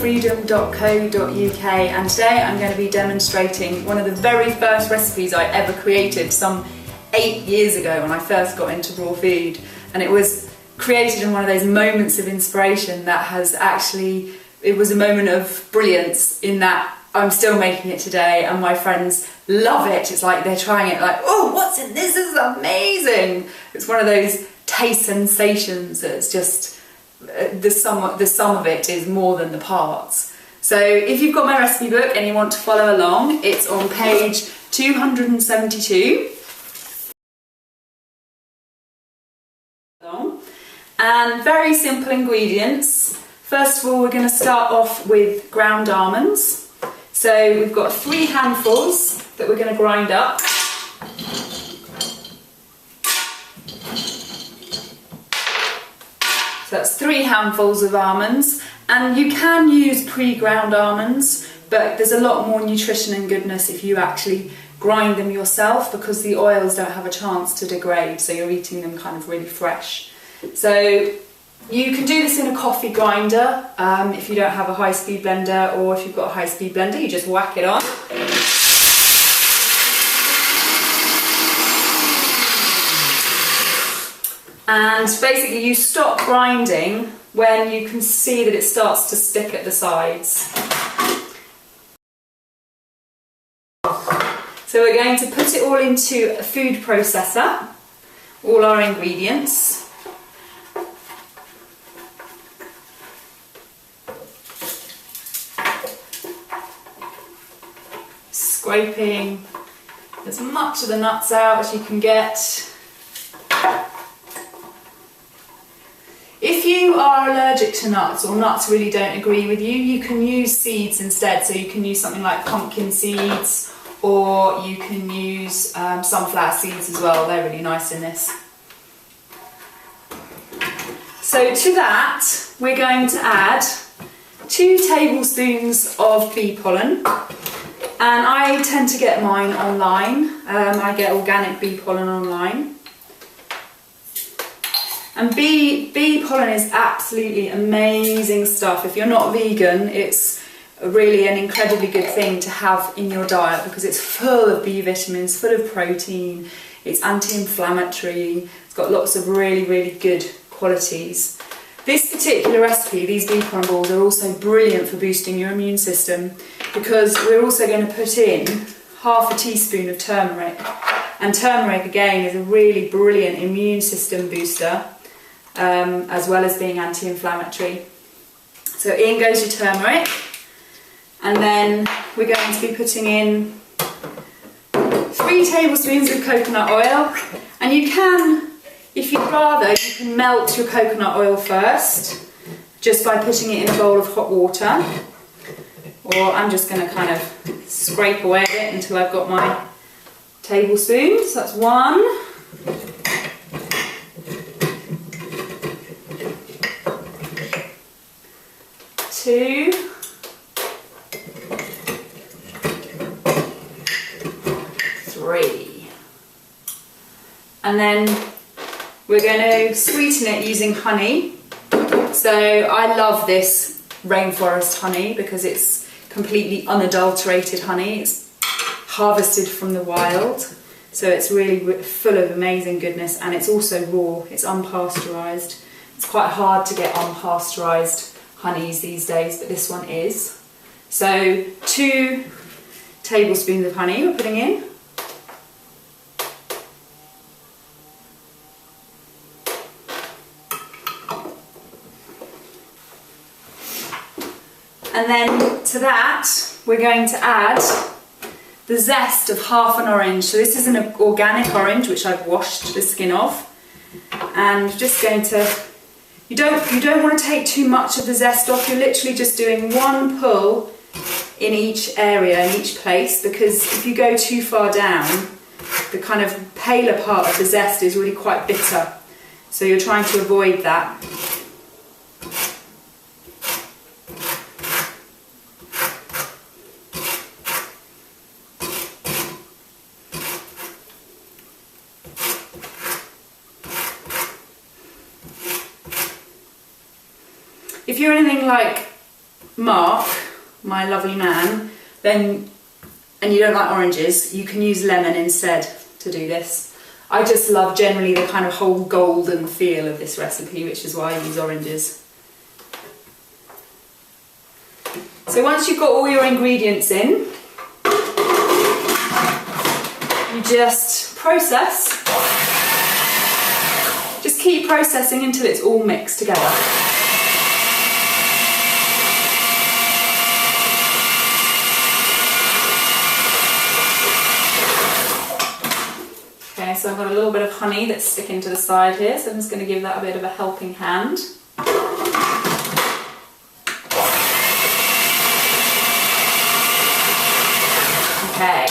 freedom.co.uk, and today I'm going to be demonstrating one of the very first recipes I ever created some 8 years ago when I first got into raw food, and it was created in one of those moments of inspiration that has actually, it was a moment of brilliance in that I'm still making it today and my friends love it. It's like they're trying it like, oh, what's in this? This is amazing. It's one of those taste sensations that's just, the sum of it is more than the parts. So if you've got my recipe book and you want to follow along, it's on page 272. And very simple ingredients. First of all, we're going to start off with ground almonds. So we've got 3 handfuls that we're going to grind up. So that's 3 handfuls of almonds, and you can use pre-ground almonds, but there's a lot more nutrition and goodness if you actually grind them yourself, because the oils don't have a chance to degrade, so you're eating them kind of really fresh. So you can do this in a coffee grinder if you don't have a high-speed blender, or if you've got a high-speed blender you just whack it on. And basically you stop grinding when you can see that it starts to stick at the sides. So we're going to put it all into a food processor, all our ingredients. Scraping as much of the nuts out as you can get. If you are allergic to nuts, or nuts really don't agree with you, you can use seeds instead. So you can use something like pumpkin seeds, or you can use sunflower seeds as well. They're really nice in this. So to that, we're going to add 2 tablespoons of bee pollen. And I tend to get mine online. I get organic bee pollen online. And bee pollen is absolutely amazing stuff. If you're not vegan, it's really an incredibly good thing to have in your diet, because it's full of B vitamins, full of protein, it's anti-inflammatory, it's got lots of really, really good qualities. This particular recipe, these bee pollen balls, are also brilliant for boosting your immune system, because we're also going to put in half a teaspoon of turmeric. And turmeric, again, is a really brilliant immune system booster, as well as being anti-inflammatory. So in goes your turmeric, and then we're going to be putting in 3 tablespoons of coconut oil. And you can, if you'd rather, you can melt your coconut oil first, just by putting it in a bowl of hot water. Or I'm just going to kind of scrape away at it until I've got my tablespoons. So that's 1. 2. 3. And then we're going to sweeten it using honey. So I love this rainforest honey because it's completely unadulterated honey. It's harvested from the wild, so it's really full of amazing goodness, and it's also raw, it's unpasteurised. It's quite hard to get unpasteurised honeys these days, but this one is. So 2 tablespoons of honey we're putting in. And then to that, we're going to add the zest of half an orange. So this is an organic orange, which I've washed the skin off. And just going to, you don't want to take too much of the zest off. You're literally just doing 1 pull in each area, in each place, because if you go too far down, the kind of paler part of the zest is really quite bitter. So you're trying to avoid that. If you're anything like Mark, my lovely man, then, and you don't like oranges, you can use lemon instead to do this. I just love generally the kind of whole golden feel of this recipe, which is why I use oranges. So once you've got all your ingredients in, you just process. Just keep processing until it's all mixed together. Okay, so I've got a little bit of honey that's sticking to the side here, so I'm just going to give that a bit of a helping hand. Okay,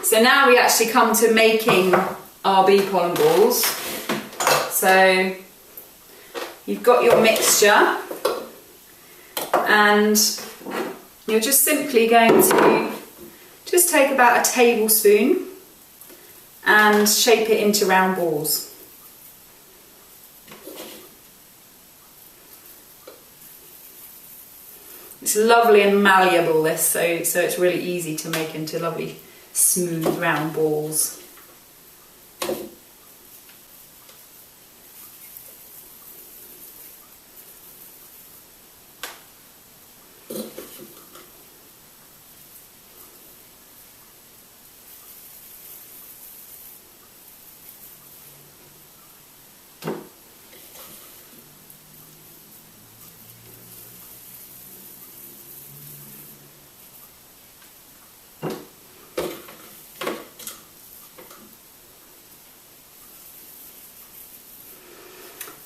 so now we actually come to making our bee pollen balls. So you've got your mixture and you're just simply going to just take about a tablespoon and shape it into round balls. It's lovely and malleable, this, so it's really easy to make into lovely smooth round balls.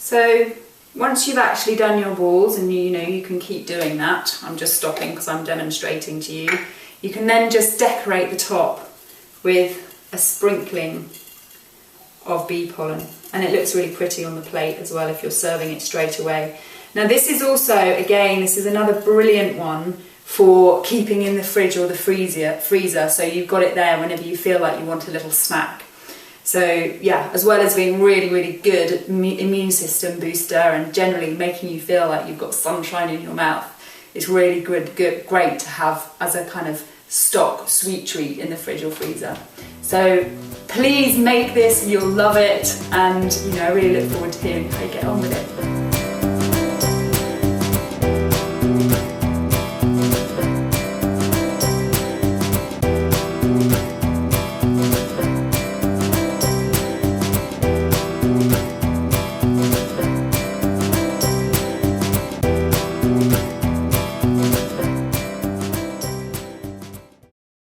So once you've actually done your balls, and you know you can keep doing that, I'm just stopping because I'm demonstrating to you, you can then just decorate the top with a sprinkling of bee pollen, and it looks really pretty on the plate as well if you're serving it straight away. Now this is also, again, this is another brilliant one for keeping in the fridge or the freezer, so you've got it there whenever you feel like you want a little snack. So yeah, as well as being really, really good immune system booster and generally making you feel like you've got sunshine in your mouth, it's really great to have as a kind of stock sweet treat in the fridge or freezer. So please make this, you'll love it, and you know, I really look forward to hearing how you get on with it.